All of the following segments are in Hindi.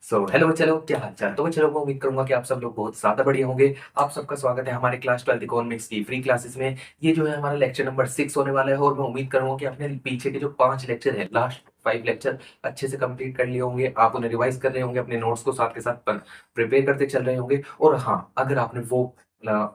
हेलो बच्चों, क्या हाल चाल। तो बच्चों, मैं उम्मीद करूंगा कि आप सब लोग बहुत ज्यादा बढ़िया होंगे। आप सबका स्वागत है हमारे क्लास 12 इकोनॉमिक्स की फ्री क्लासेस में। ये जो है हमारा लेक्चर नंबर 6 होने वाला है और मैं उम्मीद करूंगा कि आपने पीछे के जो 5 लेक्चर है, लास्ट 5 लेक्चर अच्छे से कंप्लीट कर लिए होंगे। आप उन्हें रिवाइज कर रहे होंगे, अपने नोट्स को साथ के साथ प्रिपेयर करते चल रहे होंगे। और हाँ, अगर आपने वो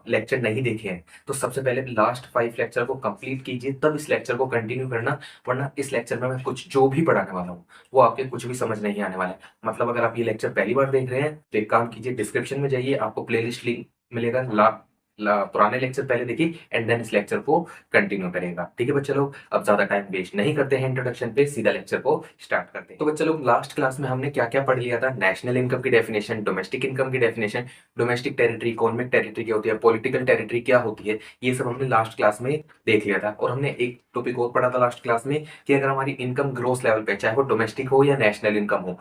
लेक्चर नहीं देखे हैं तो सबसे पहले लास्ट 5 लेक्चर को कंप्लीट कीजिए, तब इस लेक्चर को कंटिन्यू करना। वरना इस लेक्चर में मैं कुछ जो भी पढ़ाने वाला हूँ वो आपके कुछ भी समझ नहीं आने वाला है। मतलब अगर आप ये लेक्चर पहली बार देख रहे हैं तो एक काम कीजिए, डिस्क्रिप्शन में जाइए, आपको प्लेलिस्ट लिंक मिलेगा। पुराने लेक्चर पहले देखिए एंड देन इस लेक्चर को कंटिन्यू करेगा। ठीक है बच्चे लोग, अब ज्यादा टाइम वेस्ट नहीं करते हैं इंट्रोडक्शन पे, सीधा लेक्चर को स्टार्ट करते हैं। तो बच्चे लोग, लास्ट क्लास में हमने क्या क्या पढ़ लिया था? नेशनल इनकम की डेफिनेशन, डोमेस्टिक इनकम की definition, domestic territory, economic territory क्या होती है, पॉलिटिकल टेरिटरी क्या होती है, ये सब हमने लास्ट क्लास में देख लिया था। और हमने एक टॉपिक और पढ़ा था लास्ट क्लास में कि अगर हमारी इनकम ग्रोस लेवल पे, चाहे वो डोमेस्टिक हो या नेशनल इनकम हो,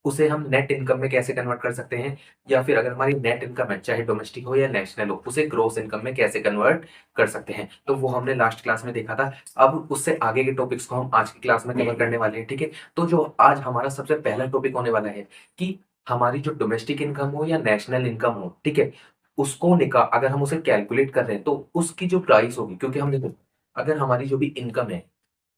उसे हम नेट इनकम में कैसे कन्वर्ट कर सकते हैं। या फिर अगर हमारी नेट इनकम है, चाहे डोमेस्टिक हो या नेशनल हो, उसे ग्रोस इनकम में कैसे कन्वर्ट कर सकते हैं। तो वो हमने लास्ट क्लास में देखा था। अब उससे आगे के टॉपिक्स को हम आज की क्लास में कवर करने वाले हैं। ठीक है, तो जो आज हमारा सबसे पहला टॉपिक होने वाला है कि हमारी जो डोमेस्टिक इनकम हो या नेशनल इनकम हो, ठीक है, उसको निकाल, अगर हम उसे कैलकुलेट कर रहे हैं तो उसकी जो प्राइस होगी, क्योंकि हम देखो, अगर हमारी जो भी इनकम है,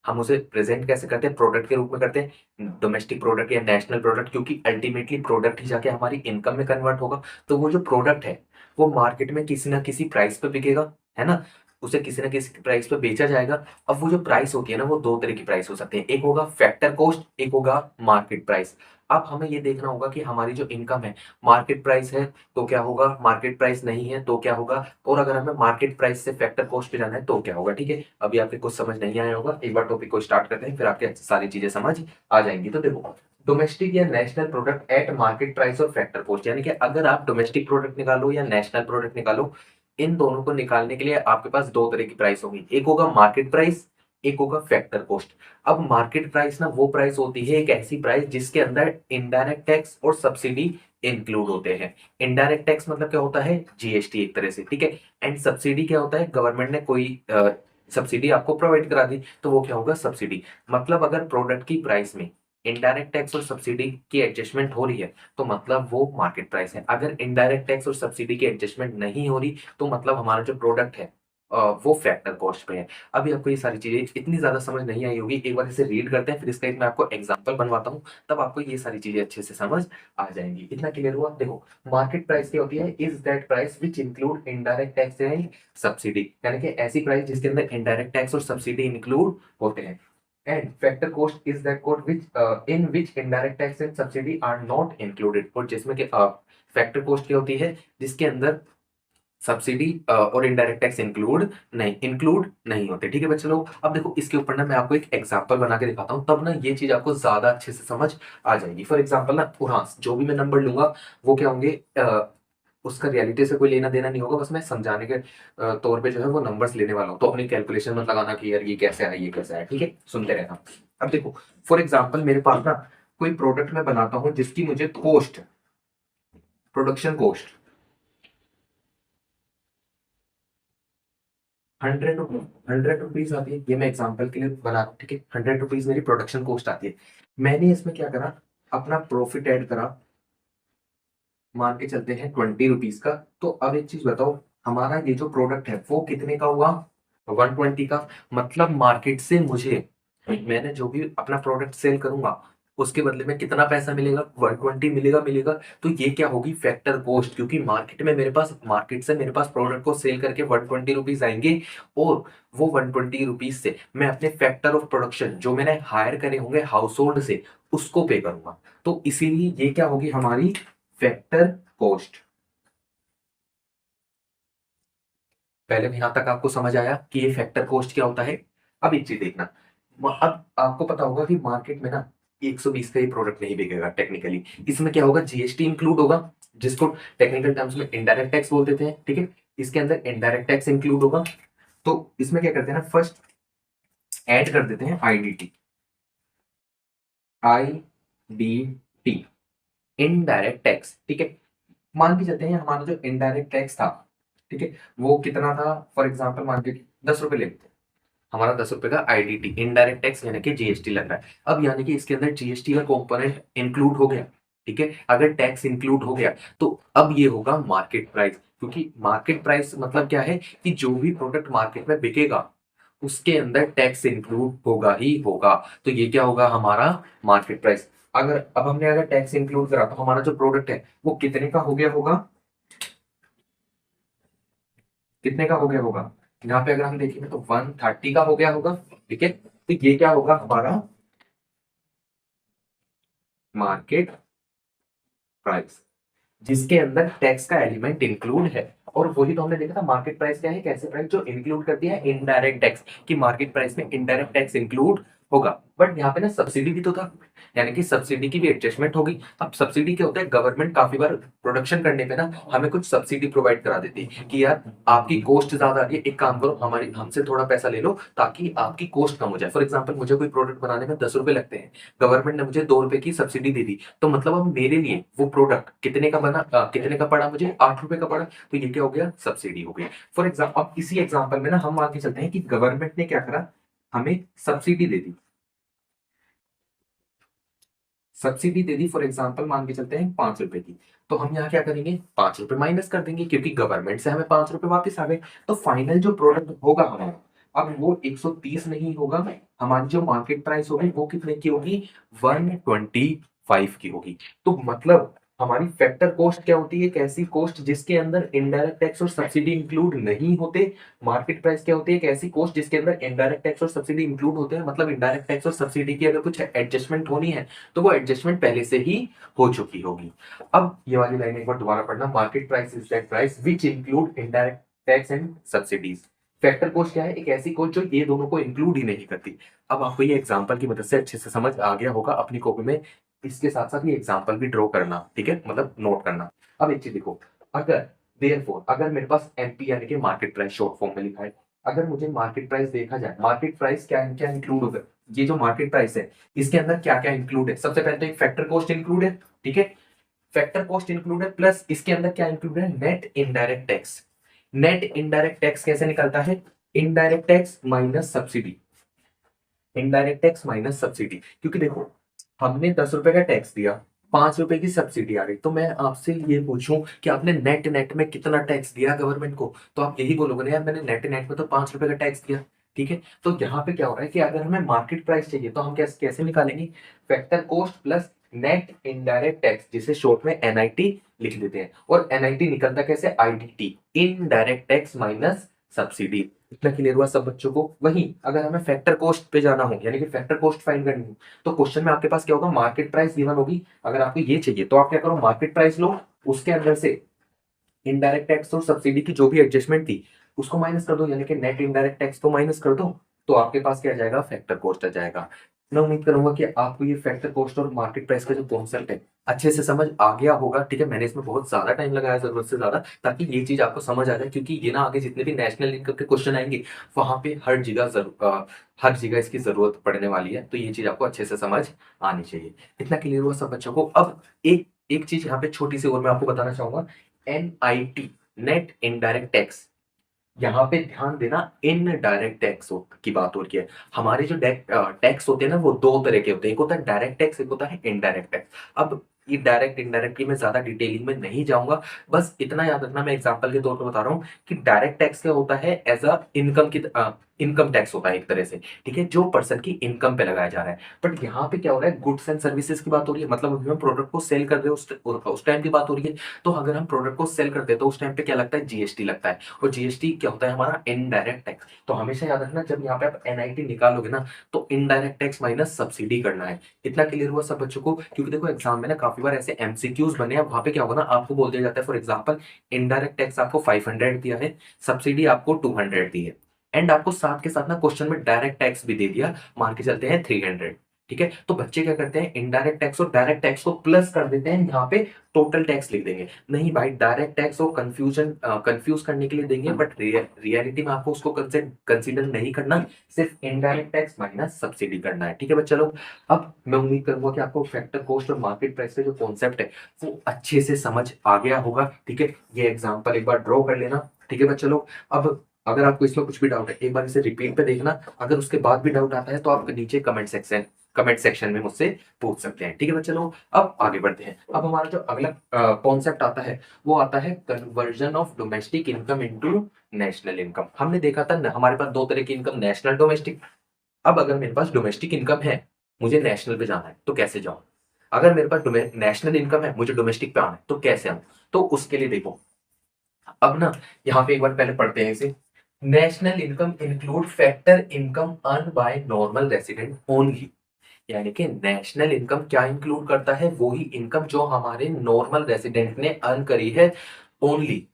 हम उसे प्रेजेंट कैसे करते हैं, प्रोडक्ट के रूप में करते हैं, डोमेस्टिक प्रोडक्ट या नेशनल प्रोडक्ट, क्योंकि अल्टीमेटली प्रोडक्ट ही जाके हमारी इनकम में कन्वर्ट होगा। तो वो जो प्रोडक्ट है वो मार्केट में किसी ना किसी प्राइस पे बिकेगा, है ना, उसे किसी ना किसी प्राइस पे बेचा जाएगा। अब वो जो प्राइस होती है ना, वो दो तरह की प्राइस हो सकती है, एक होगा फैक्टर कॉस्ट, एक होगा मार्केट प्राइस। अब हमें ये देखना होगा कि हमारी जो इनकम है, मार्केट प्राइस है तो क्या होगा, मार्केट प्राइस नहीं है तो क्या होगा, और अगर हमें मार्केट प्राइस से फैक्टर कॉस्ट पे जाना है तो क्या होगा। ठीक है, अभी आपके कुछ समझ नहीं आया होगा, एक बार टॉपिक को स्टार्ट करते हैं, फिर आपके सारी चीजें समझ आ जाएंगी। तो देखो, डोमेस्टिक या national product at market price और फैक्टर कॉस्ट, यानी कि अगर आप डोमेस्टिक प्रोडक्ट निकालो या नेशनल प्रोडक्ट निकालो, इन दोनों को निकालने के लिए आपके पास दो तरह की प्राइस होगी, एक होगा मार्केट प्राइस, एक होगा फैक्टर कॉस्ट। अब मार्केट प्राइस ना वो प्राइस होती है, एक ऐसी प्राइस जिसके अंदर इनडायरेक्ट टैक्स और सब्सिडी इंक्लूड होते हैं। इनडायरेक्ट टैक्स मतलब क्या होता है, जीएसटी एक तरह से, ठीक है। एंड सब्सिडी क्या होता है, गवर्नमेंट ने कोई सब्सिडी आपको प्रोवाइड करा दी तो वो क्या होगा, सब्सिडी। मतलब अगर प्रोडक्ट की प्राइस में इनडायरेक्ट टैक्स और सब्सिडी की एडजस्टमेंट हो रही है तो मतलब वो मार्केट प्राइस है। अगर इनडायरेक्ट टैक्स और सब्सिडी की एडजस्टमेंट नहीं हो रही तो मतलब हमारा जो प्रोडक्ट है वो फैक्टर कॉस्ट पे है। अभी आपको ये सारी चीजें इतनी ज्यादा समझ नहीं आई होगी, एक बार इसे रीड करते हैं, फिर इसका एक मैं आपको एग्जांपल बनवाता हूँ, तब आपको ये सारी चीजें अच्छे से समझ आ जाएंगी। इतना क्लियर हुआ? देखो, मार्केट प्राइस क्या होती है, is that price which include indirect tax and subsidy, यानी कि ऐसी प्राइस जिसके अंदर इनडायरेक्ट टैक्स और सब्सिडी इंक्लूड होते हैं। And factor cost is that cost which in which indirect tax and subsidy are not included, और जिसमें कि फैक्टर कॉस्ट क्या होती है, जिसके अंदर सब्सिडी और इनडायरेक्ट टैक्स इंक्लूड नहीं होते। ठीक है बच्चे लोग, अब देखो इसके ऊपर ना मैं आपको एक एग्जांपल बना के दिखाता हूँ, तब ना ये चीज आपको ज्यादा अच्छे से समझ आ जाएगी। फॉर एग्जांपल ना, और हाँ, जो भी मैं नंबर लूंगा वो क्या होंगे, उसका रियलिटी से कोई लेना देना नहीं होगा, बस मैं समझाने के तौर पे जो है वो नंबर्स लेने वाला हूँ। तो अपनी कैलकुलेशन मत लगाना कि यार ये कैसे है ये कैसे है, ठीक है, सुनते रहना। अब देखो, फॉर एग्जाम्पल मेरे पास ना कोई प्रोडक्ट मैं बनाता हूँ जिसकी मुझे कॉस्ट, प्रोडक्शन कॉस्ट 100 रुपीज आती है। ये मैं एग्जांपल के लिए बना रहा हूँ, ठीक है, 100 रुपीज मेरी प्रोडक्शन कॉस्ट आती है। मैंने इसमें क्या करा, अपना प्रॉफिट ऐड करा, मान के चलते हैं 20 रुपीज का। तो अब एक चीज बताओ, हमारा ये जो प्रोडक्ट है वो कितने का हुआ, 120 का। मतलब मार्केट से मुझे, मैंने जो भी अपना प्रोडक्ट सेल करूंगा उसके बदले में कितना पैसा मिलेगा, 120 मिलेगा। तो ये क्या होगी, फैक्टर कॉस्ट, क्योंकि मार्केट में मेरे पास, मार्केट से मेरे पास प्रोडक्ट को सेल करके 120 रुपीज आएंगे, और वो 120 रुपीज से मैं अपने फैक्टर ऑफ प्रोडक्शन जो मैंने हायर करे होंगे हाउस होल्ड से, उसको पे करूंगा। तो इसीलिए ये क्या होगी हमारी फैक्टर कॉस्ट। पहले भी यहां तक आपको समझ आया कि ये फैक्टर कॉस्ट क्या होता है। अब एक चीज देखना, अब आपको पता होगा कि मार्केट में ना 120 का ही प्रोडक्ट नहीं बिकेगा टेक्निकली, इसमें क्या होगा, जीएसटी इंक्लूड होगा, जिसको टेक्निकल टर्म्स में इनडायरेक्ट टैक्स बोल देते हैं, ठीक है। इसके अंदर इनडायरेक्ट टैक्स इंक्लूड होगा। तो इसमें क्या करते हैं ना, फर्स्ट ऐड कर देते हैं आईडीटी, आईडीटी, इनडायरेक्ट टैक्स, ठीक है। मान के चलते हैं हमारा जो इनडायरेक्ट टैक्स था, ठीक है, वो कितना था, फॉर एग्जाम्पल मान के 10 रुपए लेते हैं, हमारा 10 रुपए का आईडीटी, इनडायरेक्ट टैक्स यानी कि जीएसटी लग रहा है। अब यानी कि इसके अंदर जीएसटी का कंपोनेंट इंक्लूड हो गया, ठीक है, अगर टैक्स इंक्लूड हो गया तो अब ये होगा मार्केट प्राइस, क्योंकि मार्केट प्राइस मतलब क्या है कि जो भी प्रोडक्ट मार्केट में बिकेगा उसके अंदर टैक्स इंक्लूड होगा ही होगा। तो ये क्या होगा, हमारा मार्केट प्राइस। अगर हमने अगर टैक्स इंक्लूड करा तो हमारा जो प्रोडक्ट है वो कितने का हो गया होगा, कितने का हो गया होगा, यहाँ पे अगर हम देखेंगे तो 130 का हो गया होगा। ठीक है, तो ये क्या होगा, हमारा मार्केट प्राइस, जिसके अंदर टैक्स का एलिमेंट इंक्लूड है। और वही तो हमने देखा था, मार्केट प्राइस क्या है, एक ऐसी प्राइस जो इंक्लूड करती है इनडायरेक्ट टैक्स, कि मार्केट प्राइस में इनडायरेक्ट टैक्स इंक्लूड होगा। बट यहाँ पे ना सब्सिडी भी तो था, यानी कि सब्सिडी की भी एडजस्टमेंट होगी। अब सब्सिडी क्या होता है, गवर्नमेंट काफी बार प्रोडक्शन करने पे ना हमें कुछ सब्सिडी प्रोवाइड करा देती है कि यार आपकी कॉस्ट ज्यादा आ रही है, एक काम करो हमारी हमसे थोड़ा पैसा ले लो ताकि आपकी कॉस्ट कम हो जाए। फॉर एग्जाम्पल मुझे कोई प्रोडक्ट बनाने में 10 रुपए लगते हैं, गवर्नमेंट ने मुझे 2 रुपए की सब्सिडी दे दी, तो मतलब अब मेरे लिए वो प्रोडक्ट कितने का बना, कितने का पड़ा, मुझे 8 रुपए का पड़ा। तो ये क्या हो गया, सब्सिडी हो गई। फॉर एग्जाम्पल अब इसी एग्जाम्पल में ना हम आगे चलते हैं कि गवर्नमेंट ने क्या करा, हमें subsidy they the, subsidy they the. For example मान के चलते हैं 5 रुपए की, तो हम यहाँ क्या करेंगे, 5 रुपए माइनस कर देंगे, क्योंकि गवर्नमेंट से हमें 5 रुपए वापस आ गए। तो फाइनल जो प्रोडक्ट होगा हमारा, अब वो 130 नहीं होगा, हमारी जो मार्केट प्राइस होगी वो कितने की होगी, 125 की होगी। तो मतलब हमारी फैक्टर कॉस्ट क्या होती है, एक ऐसी कॉस्ट जिसके अंदर इनडायरेक्ट टैक्स और सब्सिडी इंक्लूड नहीं होते। मार्केट प्राइस क्या होती है, एक ऐसी कॉस्ट जिसके अंदर इनडायरेक्ट टैक्स और सब्सिडी इंक्लूड होते हैं, मतलब इनडायरेक्ट टैक्स और सब्सिडी की अगर कुछ एडजस्टमेंट होनी है तो वो एडजस्टमेंट पहले से ही हो चुकी होगी। अब ये वाली लाइन एक बार दोबारा पढ़ना, market price is that price which include indirect tax and subsidies. Factor cost क्या है, एक ऐसी कॉस्ट जो ये दोनों को इंक्लूड ही नहीं करती। अब आपको ये एग्जांपल की मदद से अच्छे से समझ आ गया होगा, अपनी कॉपी में इसके साथ साथ ये एग्जांपल भी ड्रॉ करना, ठीक है, मतलब नोट करना। अब एक चीज देखो, अगर देयरफॉर अगर मेरे पास एमपी यानी कि मार्केट प्राइस शॉर्ट फॉर्म में लिखा है, अगर मुझे मार्केट प्राइस देखा जाए, मार्केट प्राइस क्या क्या इंक्लूड होगा, ये जो मार्केट प्राइस है इसके अंदर क्या क्या इंक्लूड है। सबसे पहले तो एक फैक्टर कॉस्ट इंक्लूड है, ठीक है, फैक्टर कॉस्ट इंक्लूड है, प्लस इसके अंदर क्या इंक्लूड है, net indirect tax. Net indirect tax कैसे निकलता है, indirect tax minus subsidy, indirect tax minus subsidy. क्योंकि देखो हमने 10 रुपए का टैक्स दिया, 5 रुपए की सब्सिडी आ गई, तो मैं आपसे ये पूछूं कि आपने नेट नेट में कितना टैक्स दिया गवर्नमेंट को, तो आप यही बोलोगे ना यार मैंने नेट नेट में तो 5 रुपए का टैक्स दिया। ठीक है, तो यहाँ पे क्या हो रहा है कि अगर हमें मार्केट प्राइस चाहिए तो हम कैसे कैसे निकालेंगे, factor cost plus net indirect tax, जिसे शॉर्ट में एनआईटी लिख देते हैं। और एनआईटी निकलता कैसे, IDT, indirect tax minus subsidy. इतना क्लियर हुआ सब बच्चों को। वहीं अगर हमें फैक्टर कॉस्ट पे जाना हो, यानी कि फैक्टर कॉस्ट फाइंड करनी हो, तो क्वेश्चन में आपके पास क्या होगा, मार्केट प्राइस गिवन होगी। अगर आपको ये चाहिए तो आप क्या करो, मार्केट प्राइस लो, उसके अंदर से इनडायरेक्ट टैक्स और सब्सिडी की जो भी एडजस्टमेंट थी उसको माइनस कर दो, यानी कि नेट इनडायरेक्ट टैक्स को माइनस कर दो, तो आपके पास क्या आ जाएगा, फैक्टर कॉस्ट आ जाएगा। मैं उम्मीद करूंगा कि आपको ये फैक्टर कॉस्ट और मार्केट प्राइस का जो कॉन्सेप्ट है अच्छे से समझ आ गया होगा। ठीक है, मैंने इसमें बहुत ज्यादा टाइम लगाया जरूरत से ज्यादा, ताकि ये चीज आपको समझ आ जाए, क्योंकि ये ना आगे जितने भी नेशनल इनकम के क्वेश्चन आएंगे वहां पे हर जगह इसकी जरूरत पड़ने वाली है। तो ये चीज आपको अच्छे से समझ आनी चाहिए। इतना क्लियर हुआ सब बच्चों को। अब एक एक चीज यहाँ पे छोटी सी और मैं आपको बताना चाहूंगा, एनआईटी, नेट इनडायरेक्ट टैक्स, यहाँ पे ध्यान देना, इनडायरेक्ट टैक्स की बात हो रही है। हमारे जो टैक्स होते हैं ना वो दो तरह के होते हैं, एक होता है डायरेक्ट टैक्स, एक होता है इनडायरेक्ट टैक्स। अब ये डायरेक्ट इनडायरेक्ट की मैं ज्यादा डिटेलिंग में नहीं जाऊंगा, बस इतना याद रखना, मैं एग्जांपल के तौर पर बता रहा हूँ कि डायरेक्ट टैक्स क्या होता है, एज अ इनकम टैक्स होता है एक तरह से, ठीक है, जो पर्सन की इनकम पे लगाया जा रहा है। बट यहाँ पे क्या हो रहा है, गुड्स एंड सर्विसेज की बात हो रही है, मतलब अभी हम प्रोडक्ट को सेल कर रहे हैं उस टाइम की बात हो रही है। तो अगर हम प्रोडक्ट को सेल करते हैं तो उस टाइम पे क्या लगता है, जीएसटी लगता है, और जीएसटी क्या होता है, हमारा इनडायरेक्ट टैक्स। तो हमेशा याद रखना, जब यहाँ पे आप एनआईटी निकालोगे ना तो इनडायरेक्ट टैक्स माइनस सब्सिडी करना है। इतना क्लियर हुआ सब बच्चों को। क्योंकि देखो एग्जाम में ना काफी बार ऐसे एमसीक्यूज बने हैं, वहां पे क्या होगा ना, आपको बोल दिया जाता है फॉर एग्जाम्पल इनडायरेक्ट टैक्स आपको 500 दिया है, सब्सिडी आपको 200 दी है, एंड आपको साथ के साथ ना क्वेश्चन में डायरेक्ट टैक्स भी दे दिया, मान के चलते हैं 300। ठीक है, तो बच्चे क्या करते हैं, इनडायरेक्ट टैक्स और डायरेक्ट टैक्स को प्लस कर देते हैं, यहाँ पे टोटल टैक्स लिख देंगे। नहीं भाई, डायरेक्ट टैक्स को कंफ्यूज करने के लिए देंगे, बट रियलिटी में आपको उसको कंसिडर नहीं करना, सिर्फ इनडायरेक्ट टैक्स माइनस सब्सिडी करना है। ठीक है बच्चा लोग, अब मैं उम्मीद करूंगा कि आपको फैक्टर कॉस्ट और मार्केट प्राइस का जो कॉन्सेप्ट है वो अच्छे से समझ आ गया होगा। ठीक है, ये एग्जाम्पल एक बार ड्रॉ कर लेना। ठीक है बच्चा लोग, अब अगर आपको इसमें कुछ भी डाउट है एक बार इसे रिपीट पे देखना, अगर उसके बाद भी डाउट आता है तो आप नीचे कमेंट सेक्शन कमेंट सेक्शन में मुझसे पूछ सकते हैं। ठीक है बच्चे लोग, अब आगे बढ़ते हैं। अब हमारा जो अगला कॉन्सेप्ट आता है वो आता है conversion of domestic income into national income. हमने देखा था हमारे पास दो तरह की इनकम, नेशनल, डोमेस्टिक। अब अगर मेरे पास डोमेस्टिक इनकम है, मुझे नेशनल पे जाना है तो कैसे जाऊं? अगर मेरे पास नेशनल इनकम है, मुझे डोमेस्टिक पे आना है तो कैसे आऊं? तो उसके लिए देखो, अब ना यहाँ पे एक बार पहले पढ़ते हैं इसे। National income include factor income earn by normal resident only. यानी कि नेशनल इनकम क्या इंक्लूड करता है? वो ही इनकम जो हमारे नॉर्मल रेसिडेंट ने अर्न करी है ओनली।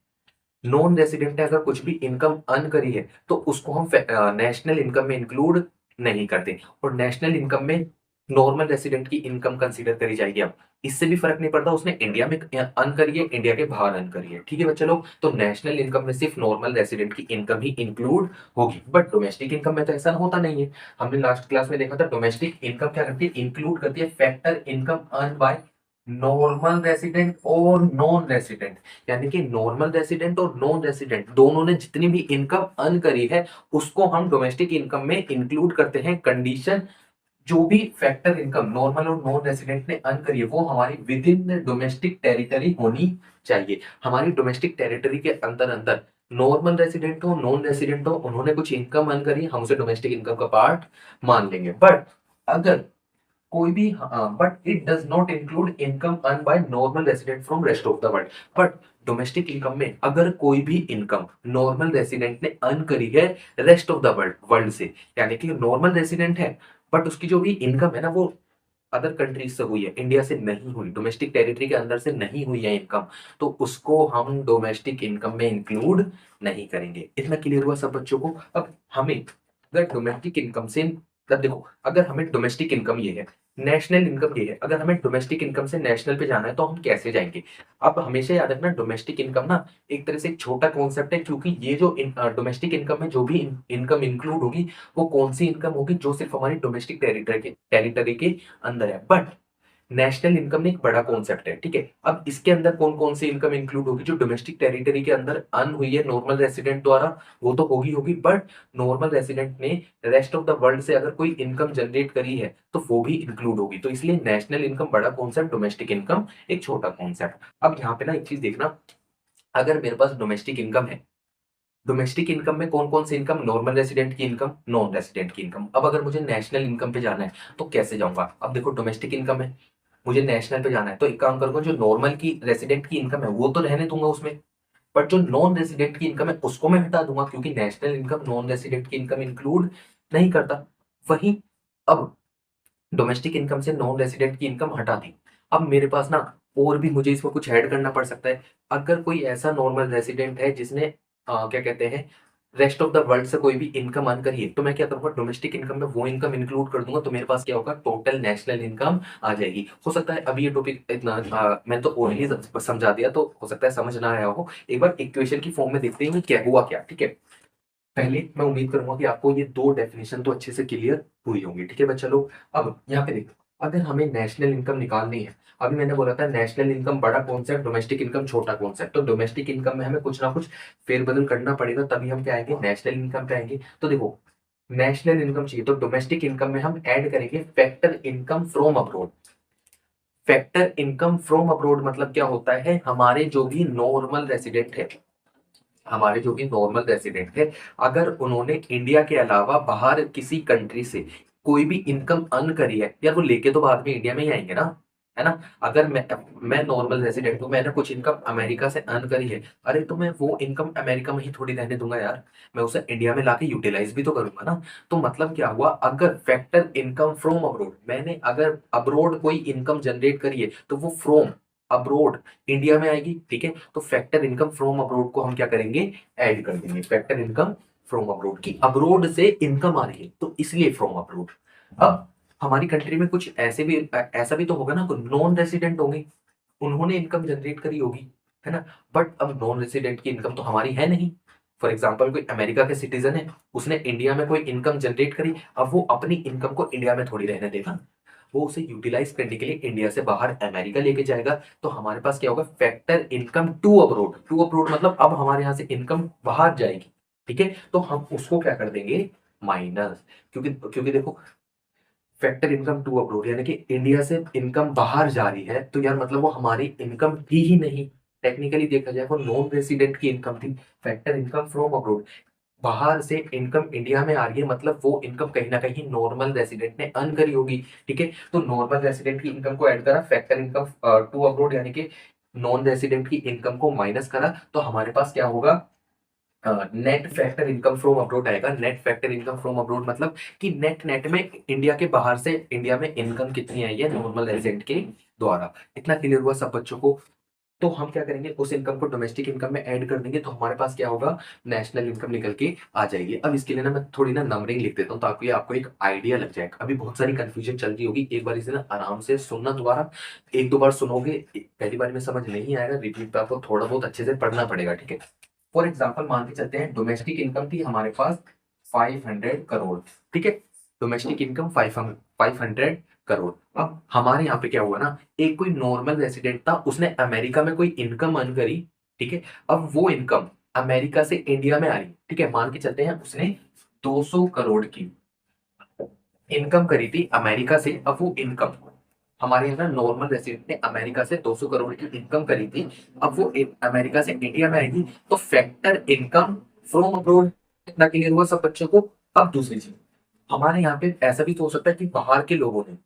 नॉन रेसिडेंट ने अगर कुछ भी इनकम अर्न करी है तो उसको हम नेशनल इनकम में इंक्लूड नहीं करते, और नेशनल इनकम में नॉर्मल रेसिडेंट की इनकम कंसीडर करी जाएगी। अब इससे भी फर्क नहीं पड़ता उसने इंडिया में अर्न करी है, इंडिया के बाहर अर्न करी है। ठीक है बच्चे लोग, तो नेशनल इनकम में सिर्फ नॉर्मल रेसिडेंट की इनकम ही इंक्लूड होगी, बट डोमेस्टिक इनकम में तो ऐसा होता नहीं है। हमने लास्ट क्लास में देखा था डोमेस्टिक इनकम क्या करती है, इंक्लूड करती है factor income earn by normal resident और नॉन रेसिडेंट। यानी कि नॉर्मल रेसिडेंट और नॉन रेसिडेंट दोनों ने जितनी भी इनकम अर्न करी है उसको हम डोमेस्टिक इनकम में इंक्लूड करते हैं। कंडीशन, जो भी फैक्टर इनकम नॉर्मल और नॉन रेसिडेंट ने अर्न करी है वो हमारी विद इन डोमेस्टिक टेरिटरी होनी चाहिए। हमारी डोमेस्टिक टेरिटरी के अंदर अंदर नॉर्मल रेसिडेंट हो, नॉन रेसिडेंट हो, उन्होंने कुछ इनकम अर्न करी है, हम उसे डोमेस्टिक इनकम का पार्ट मान लेंगे। बट अगर कोई भी, but it does not include income earn by normal resident from rest of the world. But domestic income में अगर कोई भी इनकम नॉर्मल रेसिडेंट ने अर्न करी है rest of the world world से, यानी कि नॉर्मल रेसिडेंट है बट उसकी जो भी इनकम है ना वो अदर कंट्रीज से हुई है, इंडिया से नहीं हुई, डोमेस्टिक टेरिटरी के अंदर से नहीं हुई है इनकम, तो उसको हम डोमेस्टिक इनकम में इंक्लूड नहीं करेंगे। इतना क्लियर हुआ सब बच्चों को? अब हमें अगर डोमेस्टिक इनकम से, तब देखो अगर हमें डोमेस्टिक इनकम ये है, नेशनल इनकम ये है, अगर हमें डोमेस्टिक इनकम से नेशनल पे जाना है तो हम कैसे जाएंगे? अब हमेशा याद रखना डोमेस्टिक इनकम ना एक तरह से एक छोटा कॉन्सेप्ट है, क्योंकि ये जो डोमेस्टिक इनकम में जो भी इनकम इंक्लूड होगी वो कौन सी इनकम होगी? जो सिर्फ हमारी डोमेस्टिक टेरिटरी के अंदर है। बट नेशनल इनकम एक बड़ा कॉन्सेप्ट है, ठीक है। अब इसके अंदर कौन कौन सी इनकम इंक्लूड होगी? जो डोमेस्टिक टेरिटरी के अंदर अर्न हुई है नॉर्मल रेसिडेंट द्वारा वो तो होगी, बट नॉर्मल रेसिडेंट ने रेस्ट ऑफ द वर्ल्ड से अगर कोई इनकम जनरेट करी है तो वो भी इंक्लूड होगी। तो इसलिए नेशनल इनकम बड़ा कॉन्सेप्ट, डोमेस्टिक इनकम एक छोटा कॉन्सेप्ट। अब यहाँ पे ना एक चीज देखना, अगर मेरे पास डोमेस्टिक इनकम है, डोमेस्टिक इनकम में कौन कौन सी इनकम? नॉर्मल रेसिडेंट की इनकम, नॉन रेसिडेंट की इनकम। अब अगर मुझे नेशनल इनकम पे जाना है तो कैसे जाऊंगा? अब देखो डोमेस्टिक इनकम है, मुझे नेशनल पे जाना है तो एक काम करूंगा, जो नॉर्मल की रेसिडेंट की इनकम है वो तो रहने दूंगा उसमें, बट जो नॉन रेसिडेंट की इनकम है उसको मैं हटा दूंगा, क्योंकि नेशनल इनकम नॉन रेसिडेंट की इनकम इंक्लूड नहीं करता। वहीं अब डोमेस्टिक इनकम से नॉन रेसिडेंट की इनकम हटा दी, अब मेरे पास ना और भी मुझे इसमें कुछ ऐड करना पड़ सकता है। अगर कोई ऐसा नॉर्मल रेसिडेंट है जिसने क्या कहते हैं रेस्ट ऑफ द वर्ल्ड से कोई भी इनकम अर्न करी है, तो मैं क्या करूंगा, डोमेस्टिक इनकम में वो इनकम इंक्लूड कर दूंगा, तो मेरे पास क्या होगा, टोटल नेशनल इनकम आ जाएगी। हो सकता है अभी ये टॉपिक इतना मैंने तो ओरली समझा दिया, तो हो सकता है समझ ना आया हो। एक बार इक्वेशन की फॉर्म में देखते हैं क्या हुआ क्या, ठीक है। पहले मैं उम्मीद करूंगा कि आपको ये दो डेफिनेशन तो अच्छे से क्लियर हुई होंगी, ठीक है बच्चा लोग। अब यहाँ पे देखो, अगर हमें नेशनल इनकम निकालनी है, अभी मैंने बोला था नेशनल इनकम बड़ा कॉन्सेप्ट, डोमेस्टिक इनकम छोटा कॉन्सेप्ट, तो डोमेस्टिक इनकम में हमें कुछ ना कुछ फेरबदल करना पड़ेगा, तभी हम क्या आएंगे, नेशनल इनकम पे आएंगे। तो देखो नेशनल इनकम चाहिए तो डोमेस्टिक इनकम में हम ऐड करेंगे factor income from abroad. Factor income from abroad मतलब क्या होता है, हमारे जो भी नॉर्मल रेसिडेंट है, हमारे जो कि नॉर्मल रेसिडेंट है, अगर उन्होंने इंडिया के अलावा बाहर किसी कंट्री से कोई भी इनकम अर्न करी है, यार वो लेके तो बाद में इंडिया में ही आएंगे ना, है ना। अगर मैं नॉर्मल रेसिडेंट हूँ, मैंने कुछ इनकम अमेरिका से अर्न करी है, अरे तो मैं वो इनकम अमेरिका में ही थोड़ी रहने दूंगा यार, मैं उसे इंडिया में लाके यूटिलाइज भी तो करूंगा ना। तो मतलब क्या हुआ, अगर फैक्टर इनकम फ्रॉम अब्रोड, मैंने अगर अब्रोड कोई इनकम जनरेट करी है तो वो फ्रॉम अब्रोड इंडिया में आएगी, ठीक है। तो फैक्टर इनकम फ्रॉम अब्रोड को हम क्या करेंगे, ऐड कर देंगे। फैक्टर इनकम फ्रॉम अब्रोड की अब्रोड से इनकम आ रही है तो इसलिए फ्रॉम अब्रोड। अब हमारी कंट्री में कुछ ऐसे भी ऐसा भी तो होगा ना, नॉन रेसिडेंट होंगे, उन्होंने इनकम जनरेट करी होगी, है ना। बट अब नॉन रेसिडेंट की इनकम तो हमारी है नहीं। फॉर एग्जाम्पल कोई अमेरिका के सिटीजन है, उसने इंडिया में कोई इनकम जनरेट करी, अब वो अपनी इनकम को इंडिया में थोड़ी रहने देगा, वो उसे यूटिलाइज करने के लिए इंडिया से बाहर अमेरिका लेके जाएगा। तो हमारे पास क्या होगा, factor income to abroad. To abroad मतलब अब हमारे यहाँ से इनकम बाहर जाएगी, ठीक है। तो हम उसको क्या कर देंगे, माइनस, क्योंकि क्योंकि देखो फैक्टर इनकम टू अब्रोड, यानी कि इंडिया से इनकम बाहर जा रही है, तो यार मतलब वो हमारी इनकम थी ही नहीं। टेक्निकली देखा जाए वो नॉन रेसिडेंट की इनकम थी। फैक्टर इनकम फ्रॉम अब्रोड, बाहर से इनकम इंडिया में आ रही है, मतलब वो इनकम कहीं ना कहीं नॉर्मल रेसिडेंट ने अर्न करी होगी। ठीक है, तो नॉर्मल रेसिडेंट की इनकम को ऐड करा, फैक्टर इनकम टू अब्रोड यानी कि नॉन रेसिडेंट की इनकम को माइनस करा, तो हमारे पास क्या होगा, net factor income from abroad आएगा। Net factor income from abroad मतलब कि नेट नेट में इंडिया के बाहर से इंडिया में इनकम कितनी आई है नॉर्मल रेजिडेंट के द्वारा। इतना क्लियर हुआ सब बच्चों को। तो हम क्या करेंगे, उस इनकम को डोमेस्टिक इनकम में ऐड कर देंगे, तो हमारे पास क्या होगा, नेशनल इनकम निकल के आ जाएगी। अब इसके लिए ना मैं थोड़ी ना नंबरिंग लिख देता हूँ, ताकि आपको एक आइडिया लग जाए। अभी बहुत सारी कंफ्यूजन चल रही होगी, एक बार इसे ना आराम से सुनना दोबारा, एक दो बार सुनोगे, पहली बार में समझ नहीं आएगा, रिपीट पे आपको थोड़ा बहुत अच्छे से पढ़ना पड़ेगा। ठीक है, फॉर एग्जाम्पल मान के चलते हैं डोमेस्टिक इनकम थी हमारे पास 500 करोड़। ठीक है, डोमेस्टिक इनकम 500 करोड़। अब हमारे यहाँ पे क्या हुआ ना, एक कोई नॉर्मल रेसिडेंट था, उसने अमेरिका में कोई इनकम अर्न करी। ठीक है, अब वो इनकम अमेरिका से इंडिया में आई। ठीक है, मान के चलते हैं उसने 200 करोड़ की इनकम करी थी अमेरिका से। अब वो इनकम हमारे यहाँ नॉर्मल रेसिडेंट ने अमेरिका से 200 करोड़ की इनकम करी थी, अब वो अमेरिका से इंडिया में आएगी, तो फैक्टर इनकम फ्रॉम अब्रोड। इतना क्लियर हुआ सब बच्चों को। अब दूसरी चीज, हमारे यहाँ पे ऐसा भी तो हो सकता है कि बाहर के लोगों ने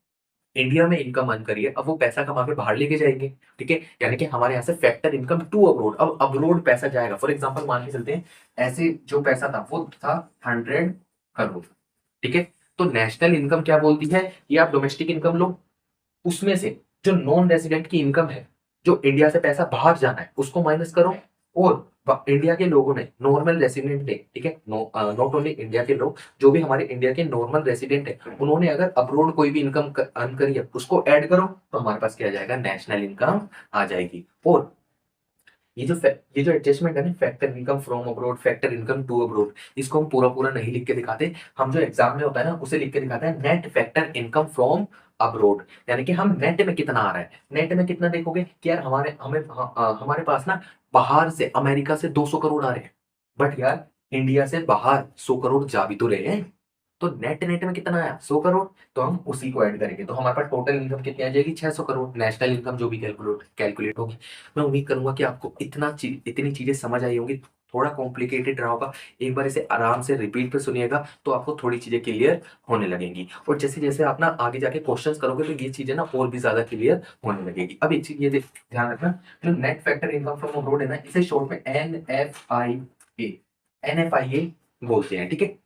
इंडिया में इनकम अर्न करी है, अब वो पैसा कमा के बाहर लेके जाएंगे। ठीक है, यानी कि हमारे यहाँ से फैक्टर इनकम टू अब्रोड, अब अब्रोड पैसा जाएगा। फॉर एग्जाम्पल मान के चलते हैं, ऐसे जो पैसा था वो था 100 करोड़। ठीक है, तो नेशनल इनकम क्या बोलती है, ये आप डोमेस्टिक इनकम लो, उसमें से जो नॉन रेजिडेंट की इनकम है, जो इंडिया से पैसा बाहर जाना है, उसको माइनस करो। और इंडिया के लोगों ने, नॉर्मल रेसिडेंट ने, ठीक है, नॉट ओनली इंडिया के लोग, जो भी हमारे इंडिया के नॉर्मल रेसिडेंट है, उन्होंने अगर अब्रोड कोई भी इनकम अर्न करी है, उसको ऐड करो, तो हमारे पास क्या आ जाएगा, नेशनल इनकम आ जाएगी। और ये जो एडजस्टमेंट है ना, factor income from abroad, factor income to abroad, इसको हम पूरा पूरा नहीं लिख के दिखाते। हम जो एग्जाम में होता है ना, उसे लिख के दिखाते हैं, net factor income from abroad, यानी कि हम नेट में कितना आ रहा है। नेट में कितना देखोगे कि यार हमारे पास ना बाहर से अमेरिका से 200 करोड़ आ रहे हैं, बट यार इंडिया से बाहर 100 करोड़ जा भी तो रहे हैं, तो नेट नेट में कितना आया, 100 करोड़, तो हम उसी को ऐड करेंगे, तो हमारे पास टोटल इनकम कितनी आ जाएगी, 600 करोड़, नेशनल इनकम जो भी कैलकुलेट कैलकुलेट होगी। मैं उम्मीद करूंगा कि आपको इतनी चीजें समझ आई होंगी। थोड़ा कॉम्प्लिकेटेड रहा होगा, एक बार इसे आराम से रिपीट पे सुनिएगा, तो आपको थोड़ी चीजें क्लियर होने लगेंगी। और जैसे जैसे आप ना आगे जाके क्वेश्चंस करोगे, तो ये चीजें ना और भी ज्यादा क्लियर होने लगेगी। अब एक चीज ये ध्यान रखना, जो net factor income from abroad है ना, इसे शॉर्ट में NFIA बोलते हैं। ठीक है,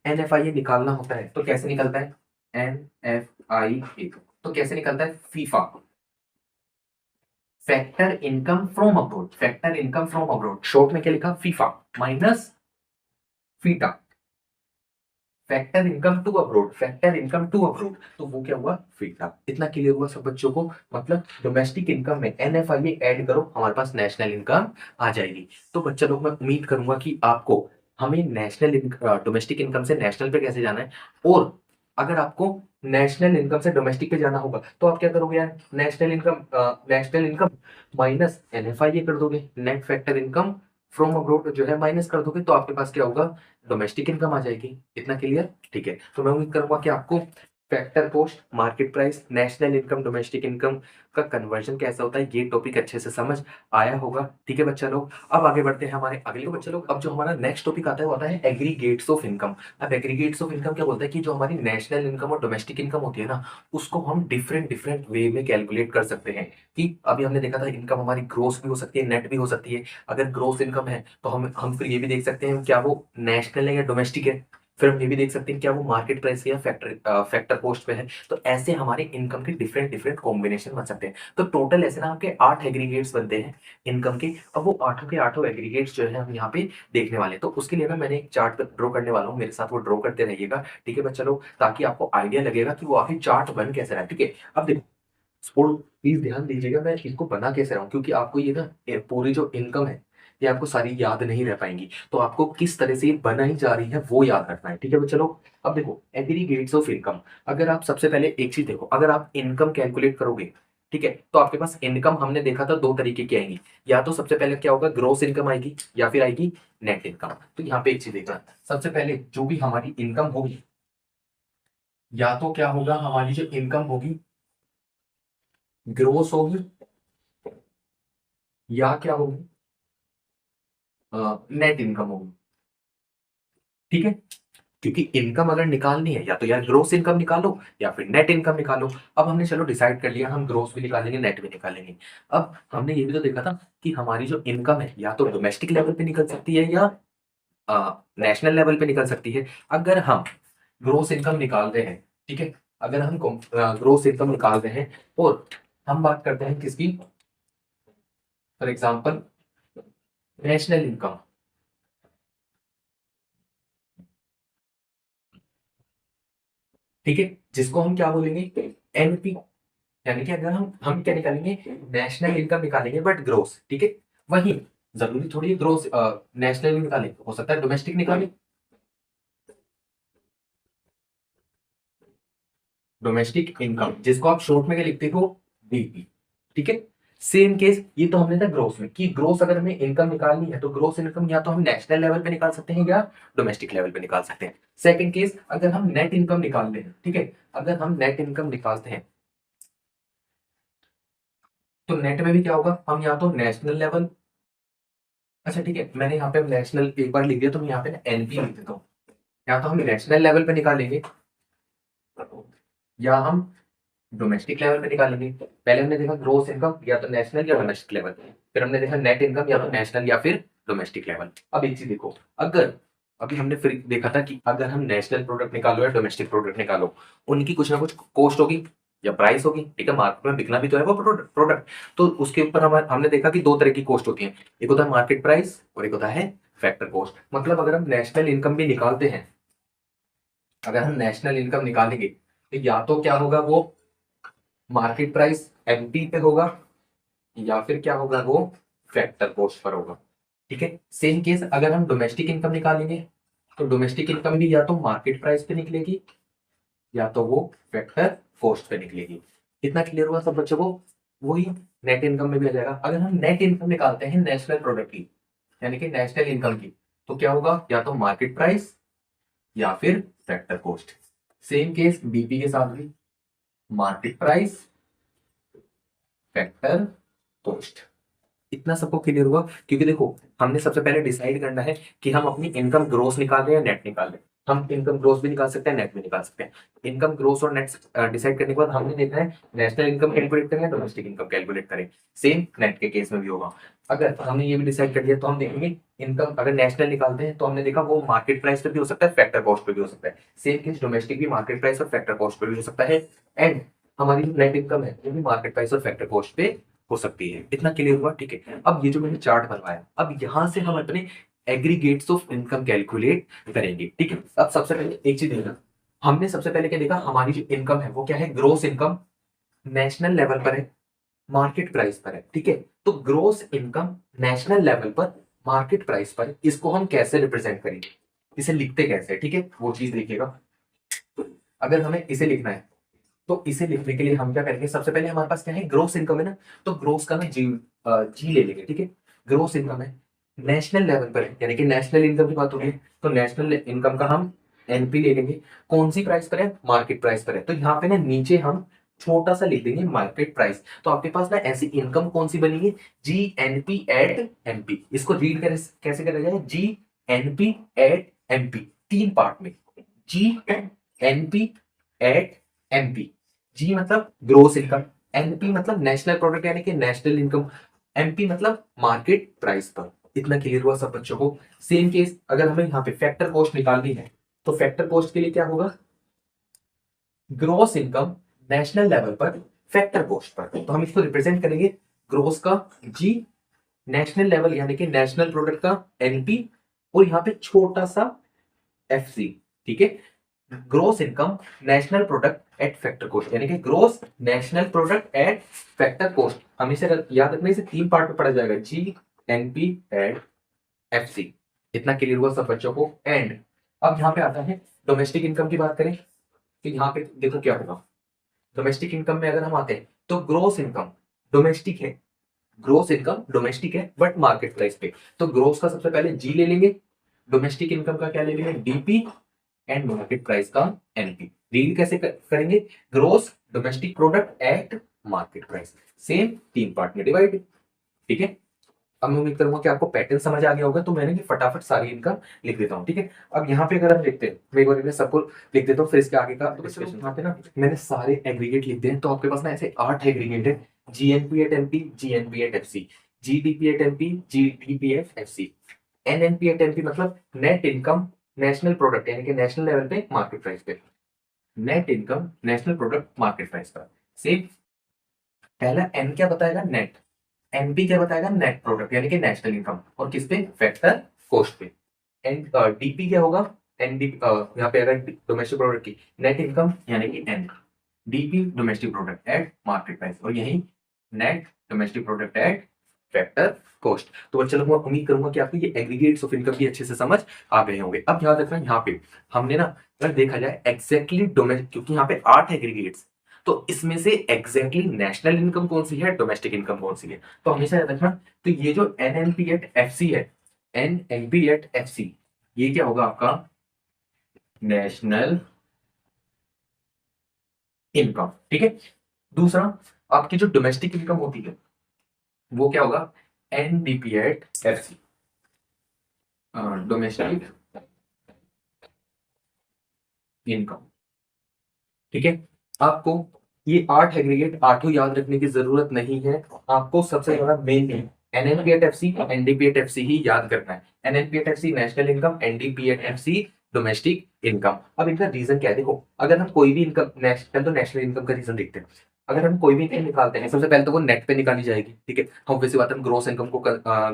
NFIA निकालना होता है, तो कैसे निकलता है, NFIA तो कैसे निकलता है, FIFA, factor income from abroad, factor income from abroad, short में क्या लिखा, FIFA minus FITA, factor income to abroad, factor income to abroad, तो वो क्या हुआ, फीटा। इतना क्लियर हुआ सब बच्चों को। मतलब डोमेस्टिक इनकम में NFIA ऐड करो, हमारे पास नेशनल इनकम आ जाएगी। तो बच्चा लोग, मैं उम्मीद करूंगा कि आपको हमें डोमेस्टिक इनकम से नेशनल पे कैसे जाना है, और अगर आपको नेशनल इनकम से डोमेस्टिक पे जाना होगा, तो आप क्या करोगे यार, नेशनल इनकम माइनस NFIA कर दोगे, net factor income from abroad जो है माइनस कर दोगे, तो आपके पास क्या होगा, डोमेस्टिक इनकम आ जाएगी। इतना क्लियर, ठीक है। तो मैं उम्मीद करूंगा कि आपको factor cost, market price, national income, domestic income का कन्वर्जन कैसा होता है, ये टॉपिक अच्छे से समझ आया होगा। ठीक है बच्चा लोग, अब आगे बढ़ते हैं हमारे अगले बच्चा लोग। अब जो हमारा नेक्स्ट टॉपिक आता है वो आता है एग्रीगेट्स ऑफ इनकम। अब एग्रीगेट्स ऑफ इनकम क्या बोलता है कि जो हमारी नेशनल इनकम और डोमेस्टिक इनकम होती है ना, उसको हम डिफरेंट डिफरेंट वे में कैलकुलेट कर सकते हैं। कि अभी हमने देखा था, इनकम हमारी ग्रोस भी हो सकती है, नेट भी हो सकती है। अगर ग्रोस इनकम है, तो हम फिर ये भी देख सकते हैं क्या वो नेशनल है या डोमेस्टिक है। फिर हम ये भी देख सकते हैं क्या वो मार्केट प्राइस या फैक्टर कॉस्ट पे है। तो ऐसे हमारे इनकम के डिफरेंट डिफरेंट कॉम्बिनेशन बन सकते हैं। तो टोटल ऐसे ना आपके 8 एग्रीगेट्स बनते हैं इनकम के। अब वो आठों के आठों एग्रीगेट्स जो है हम यहाँ पे देखने वाले हैं। तो उसके लिए ना मैंने एक चार्ट ड्रॉ करने वाला हूँ, मेरे साथ वो ड्रॉ करते रहिएगा। ठीक है बच्चा लोग, ताकि आपको आइडिया लगेगा कि वो आखिर चार्ट बन कैसे रहा है। ठीक है, अब देखो, और प्लीज ध्यान दीजिएगा मैं इसको बना कैसे रहा हूँ, क्योंकि आपको ये ना पूरी जो इनकम है, ये आपको सारी याद नहीं रह पाएंगी। तो आपको किस तरह से ये बनाई जा रही है वो याद रखना है। ठीक है चलो, अब देखो एग्रीगेट्स ऑफ इनकम। अगर आप सबसे पहले एक चीज देखो, अगर आप इनकम कैलकुलेट करोगे, ठीक है, तो आपके पास इनकम हमने देखा था दो तरीके की आएंगी। या तो सबसे पहले क्या होगा, ग्रोस इनकम आएगी, या फिर आएगी नेट इनकम। तो यहाँ पे एक चीज देखना, सबसे पहले जो भी हमारी इनकम होगी, या तो क्या होगा, हमारी जो इनकम होगी ग्रोस होगी, या क्या होगी, नेट इनकम होगी। ठीक है, क्योंकि इनकम अगर निकालनी है या तो यार ग्रोस इनकम निकालो या फिर नेट इनकम निकालो। अब हमने चलो डिसाइड कर लिया, हम ग्रोस भी निकालेंगे नेट भी निकालेंगे। अब हमने ये भी तो देखा था कि हमारी जो इनकम है या तो डोमेस्टिक लेवल पे निकल सकती है या नेशनल लेवल पे निकल सकती है। अगर हम ग्रोस इनकम निकाल रहे हैं, ठीक है, अगर हम ग्रोस इनकम निकाल रहे हैं और हम बात करते हैं किसकी, फॉर एग्जाम्पल नेशनल इनकम, ठीक है, जिसको हम क्या बोलेंगे, एनपी। यानी कि अगर हम क्या निकालेंगे, नेशनल इनकम निकालेंगे बट ग्रोस, ठीक है। वही जरूरी थोड़ी है ग्रोस नेशनल निकालें, हो सकता है डोमेस्टिक निकालें, डोमेस्टिक इनकम जिसको आप शॉर्ट में क्या लिखते हो, डीपी। ठीक है, सेम केस ये तो हमने था ग्रोस में, कि ग्रोस अगर हमें इनकम निकालनी है तो ग्रोस इनकम या तो हम नेशनल लेवल पे निकाल सकते हैं या डोमेस्टिक लेवल पे निकाल सकते हैं। सेकंड केस, अगर हम नेट इनकम निकाल रहे हैं, ठीक है, अगर हम नेट इनकम निकालते हैं तो नेट में भी क्या होगा, हम या तो नेशनल लेवल, अच्छा ठीक है, मैंने यहाँ पे नेशनल एक बार लिख दिया तो मैं यहाँ पे ना एनपी लिख देता हूँ। या तो हम नेशनल लेवल पे निकालेंगे या हम डोमेस्टिक लेवल पे निकालेंगे। पहले हमने देखा ग्रोस इनकम या तो नेशनल या डोमेस्टिक लेवल, फिर हमने देखा नेट इनकम या तो नेशनल या फिर डोमेस्टिक लेवल। अब एक चीज देखो, अगर अभी हमने फिर देखा था कि अगर हम नेशनल प्रोडक्ट निकालो या डोमेस्टिक प्रोडक्ट निकालो, उनकी कुछ ना कुछ कॉस्ट होगी या प्राइस होगी, ठीक है, मार्केट में बिकना भी तो है वो प्रोडक्ट। तो उसके ऊपर हमने देखा कि दो तरह की कॉस्ट होती है, एक होता है मार्केट प्राइस और एक होता है फैक्टर कॉस्ट। मतलब अगर हम नेशनल इनकम भी निकालते हैं, अगर हम नेशनल इनकम निकालेंगे तो या तो क्या होगा, वो मार्केट प्राइस एमपी पे होगा या फिर क्या होगा, वो फैक्टर कॉस्ट पर होगा। ठीक है, सेम केस अगर हम डोमेस्टिक इनकम निकालेंगे तो डोमेस्टिक इनकम भी या तो मार्केट प्राइस पे निकलेगी या तो वो फैक्टर कॉस्ट पे निकलेगी। कितना क्लियर हुआ सब बच्चों को? वही नेट इनकम में भी आ जाएगा। अगर हम नेट इनकम निकालते हैं नेशनल प्रोडक्ट की, यानी कि नेशनल इनकम की, तो क्या होगा, या तो मार्केट प्राइस या फिर factor cost. Same case BP के साथ भी, मार्केट प्राइस, फैक्टर कॉस्ट। इतना सबको क्लियर हुआ? क्योंकि देखो, हमने सबसे पहले डिसाइड करना है कि हम अपनी इनकम ग्रोस निकाल रहे हैं या नेट निकाल रहे हैं। हम इनकम ग्रोस भी निकाल सकते हैं, नेट भी निकाल सकते हैं। इनकम ग्रोस और नेट डिसाइड करने के बाद हमने देखना है नेशनल इनकम कैलकुलेट करें या डोमेस्टिक इनकम कैलकुलेट करें। सेम नेट के केस में भी होगा। अगर हमने ये भी डिसाइड कर लिया तो हम देखेंगे इनकम अगर नेशनल निकालते हैं तो हमने देखा वो मार्केट प्राइस पे भी हो सकता है, फैक्टर कॉस्ट पे भी हो सकता है। सेम केस डोमेस्टिक भी मार्केट प्राइस और फैक्टर कॉस्ट पे भी हो सकता है। एंड हमारी जो नेट इनकम है वो भी मार्केट प्राइस और फैक्टर कॉस्ट पे हो सकती है। इतना क्लियर हुआ? ठीक है, अब ये जो मैंने चार्ट बनवाया, अब यहां से हम अपने एग्रीगेट्स ऑफ इनकम कैलकुलेट करेंगे। ठीक है, अब सबसे पहले एक चीज देखना, हमने सबसे पहले क्या देखा, हमारी जो इनकम है वो क्या है, ग्रोस इनकम, नेशनल लेवल पर है, मार्केट प्राइस पर है। ठीक है, तो ग्रोस इनकम नेशनल लेवल पर, मार्केट प्राइस पर, इसको हम कैसे रिप्रेजेंट करेंगे, इसे लिखते कैसे, ठीक है, वो चीज देखिएगा। अगर हमें इसे लिखना है तो इसे लिखने के लिए हम क्या करेंगे, सबसे पहले हमारे पास क्या है, ग्रोस इनकम है ना, तो ग्रोस का ना जी ले लेंगे। ठीक है, ग्रोस इनकम है, नेशनल लेवल पर है, यानी कि नेशनल इनकम की बात हो रही है, तो नेशनल इनकम का हम एनपी ले लेंगे। कौन सी प्राइस पर है, मार्केट प्राइस पर है, तो यहाँ पे ना नीचे हम छोटा सा लिख देंगे मार्केट प्राइस। तो आपके पास ना ऐसी इनकम कौन सी बनेगी, जी एनपी एट एमपी। इसको रीड कैसे करा जाए, जी एनपी एट एमपी, तीन पार्ट में, जी एनपी एट एमपी। जी मतलब ग्रोस इनकम, एनपी मतलब नेशनल प्रोडक्ट यानी कि नेशनल इनकम, एमपी मतलब मार्केट प्राइस पर। इतना क्लियर हुआ सब बच्चों को? सेम केस अगर हमें यहाँ पे फैक्टर कॉस्ट निकालनी है तो फैक्टर कॉस्ट के लिए क्या होगा, ग्रोस इनकम नेशनल लेवल पर, फैक्टर कॉस्ट पर। तो हम इसको रिप्रेजेंट करेंगे ग्रोस का जी, नेशनल लेवल यानी कि नेशनल प्रोडक्ट का एनपी, और यहाँ पे छोटा सा एफसी। ठीक है, gross income national product at factor cost, यानी कि gross national product at factor cost. हम इसे याद रखने से तीन पार्ट में पढ़ा जाएगा, जी एनपी एट एफसी। इतना क्लियर हुआ सब बच्चों को? एंड अब यहाँ पे आता है डोमेस्टिक इनकम की बात करें तो यहाँ पे देखो क्या होगा, डोमेस्टिक इनकम में अगर हम आते हैं तो ग्रोस इनकम डोमेस्टिक है, ग्रोस इनकम डोमेस्टिक है बट मार्केट प्राइस पे, तो ग्रोस का सबसे पहले जी ले लेंगे, डोमेस्टिक इनकम का क्या ले लेंगे, डीपी, एंड मार्केट प्राइस का एनपी। रीड कैसे करेंगे, gross domestic product at market price, same 3 part में डिवाइड। ठीक है, अब मैं उम्मीद करूंगा कि आपको पैटर्न समझ आ गया होगा, तो मैंने ये फटाफट सारी इनकम लिख देता हूँ। ठीक है, अब यहाँ पे अगर हम देखते हैं, मैं एक बार इन्हें सबको लिख देता हूँ, फिर इसके आगे का डिस्कशन। यहाँ पे ना मैंने सारे एग्रीगेट लिख दिए हैं, तो आपके पास ना ऐसे 8 एग्रीगेट है, GNP at MP, GNP at FC, GDP at MP, GDP at FC, NNP at MP मतलब नेट इनकम नेशनल प्रोडक्ट, यानी कि नेशनल लेवल पे मार्केट प्राइस पे, net income national product market price पर। सेम पहला एन क्या बताएगा, नेट, एनपी क्या बताएगा, नेट प्रोडक्ट यानी कि नेशनल इनकम, और किस पे, फैक्टर कोस्ट पे। एंड डीपी क्या होगा, एनडी यहाँ पे अगर डोमेस्टिक प्रोडक्ट की नेट इनकम यानी कि N, DP domestic product at market price, और यही net domestic product at factor cost. तो बच्चे लोग मैं उम्मीद करूंगा कि आपको ये एग्रीगेट्स ऑफ इनकम भी अच्छे से समझ आ गए होंगे। अब याद रखना यहाँ पे हमने ना, अगर देखा जाए एग्जैक्टली डोमेस्टिक, क्योंकि यहाँ पे 8 एग्रीगेट्स, तो इसमें से एग्जैक्टली नेशनल इनकम कौन सी है, डोमेस्टिक इनकम कौन सी है, तो हमेशा याद रखना। तो ये जो एनएनपी एट एफसी है, एनएनपी एट एफसी, ये क्या होगा आपका, नेशनल इनकम। ठीक है, दूसरा आपकी जो डोमेस्टिक इनकम होती है वो क्या होगा, NDP at FC, domestic income. ठीक है, आपको ये 8 एग्रीगेट 8 याद रखने की जरूरत नहीं है, आपको सबसे ज्यादा मेन एनएनपीएटएफसी एनडीपीएटएफसी ही याद करना है। एनएनपीएटएफसी नेशनल इनकम, एनडीपीएटएफसी डोमेस्टिक इनकम। अब इनका रीजन क्या है, देखो अगर हम कोई भी इनकम, नेशनल तो नेशनल इनकम का रीजन देखते हैं, अगर हम कोई भी इनकम निकालते हैं सबसे पहले तो वो नेट पे निकाली जाएगी। ठीक है, हम वैसी बात है, हम ग्रोस इनकम को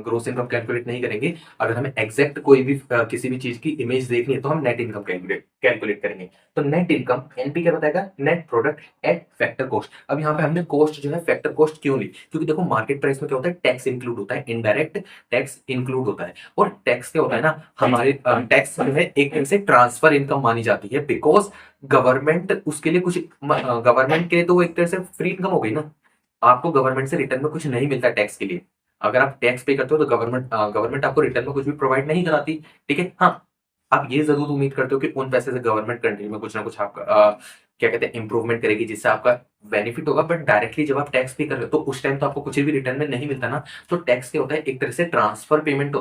ग्रोस इनकम कैलकुलेट नहीं करेंगे। अगर हमें एग्जैक्ट कोई भी किसी भी चीज की इमेज देखनी है तो हम नेट इनकम कैलकुलेट करेंगे। तो नेट इनकम एनपी क्या बताएगा, net product at factor coast. अब यहाँ पे हमने कोस्ट जो है फैक्टर कोस्ट क्यों ली, क्योंकि देखो मार्केट प्राइस में क्या होता है, टैक्स इंक्लूड होता है, इनडायरेक्ट टैक्स इंक्लूड होता है, और टैक्स क्या होता है ना, हमारे टैक्स जो है एक तरह से ट्रांसफर इनकम मानी जाती है, बिकॉज गवर्नमेंट उसके लिए कुछ, गवर्नमेंट के लिए तो वो एक तरह से फ्री इनकम हो गई ना, आपको गवर्नमेंट से रिटर्न में कुछ नहीं मिलता टैक्स के लिए। अगर आप टैक्स पे करते हो तो गवर्नमेंट आपको रिटर्न में कुछ भी प्रोवाइड नहीं कराती। ठीक है, हाँ, आप ये जरूर उम्मीद करते हो कि उन पैसे से गवर्नमेंट कंट्री में कुछ ना कुछ आपका क्या कहते हैं इंप्रूवमेंट करेगी, जिससे आपका बेनिफिट होगा, बट डायरेक्टली जब आप टैक्स पे कर रहे हो तो उस टाइम तो आपको कुछ भी रिटर्न में नहीं मिलता ना। तो टैक्स क्या होता है, एक तरह से ट्रांसफर पेमेंट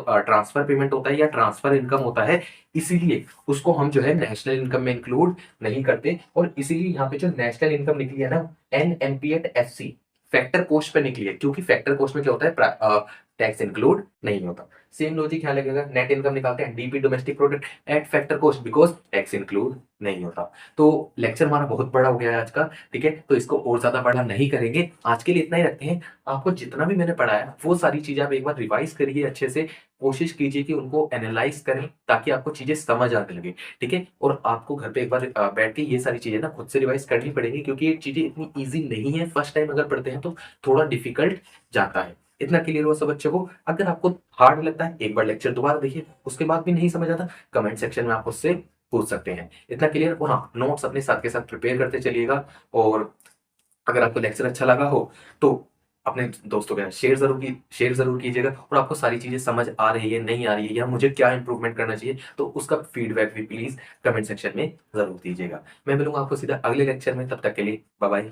होता है या ट्रांसफर इनकम होता है, इसीलिए उसको हम जो है नेशनल इनकम में इंक्लूड नहीं करते। और इसीलिए यहाँ पे जो नेशनल इनकम निकली है ना, एनएमपीएट फैक्टर कोस्ट पे निकली है, क्योंकि फैक्टर कोस्ट में क्या होता है, टैक्स इंक्लूड नहीं होता। सेम लॉजिक यहाँ लगेगा, नेट इनकम निकालते हैं DP domestic product at factor coast, because tax include नहीं होता। तो लेक्चर हमारा बहुत बड़ा हो गया है आज का। ठीक है, तो इसको और ज्यादा बड़ा नहीं करेंगे, आज के लिए इतना ही रखते हैं। आपको जितना भी मैंने पढ़ाया वो सारी चीजें आप एक बार रिवाइज करिए अच्छे से, कोशिश कीजिए कि उनको एनालाइज करें ताकि आपको चीजें समझ आने लगे। ठीक है, और आपको घर पे एक बार बैठ के ये सारी चीजें ना खुद से रिवाइज करनी पड़ेगी, क्योंकि ये चीजें इतनी ईजी नहीं है, फर्स्ट टाइम अगर पढ़ते हैं तो थोड़ा डिफिकल्ट जाता है। इतना क्लियर हुआ सब बच्चों को। अगर आपको हार्ड लगता है एक बार लेक्चर दोबारा देखिए, उसके बाद भी नहीं समझ आता कमेंट सेक्शन में आप उससे पूछ सकते हैं। इतना क्लियर। और हाँ, नोट्स अपने साथ के साथ प्रिपेयर करते चलिएगा, और अगर आपको लेक्चर अच्छा लगा हो तो अपने दोस्तों के साथ शेयर जरूर कीजिएगा। और आपको सारी चीजें समझ आ रही है, नहीं आ रही है, या मुझे क्या इंप्रूवमेंट करना चाहिए, तो उसका फीडबैक भी प्लीज कमेंट सेक्शन में जरूर दीजिएगा। मैं मिलूंगा आपको सीधा अगले लेक्चर में, तब तक के लिए बाय बाय।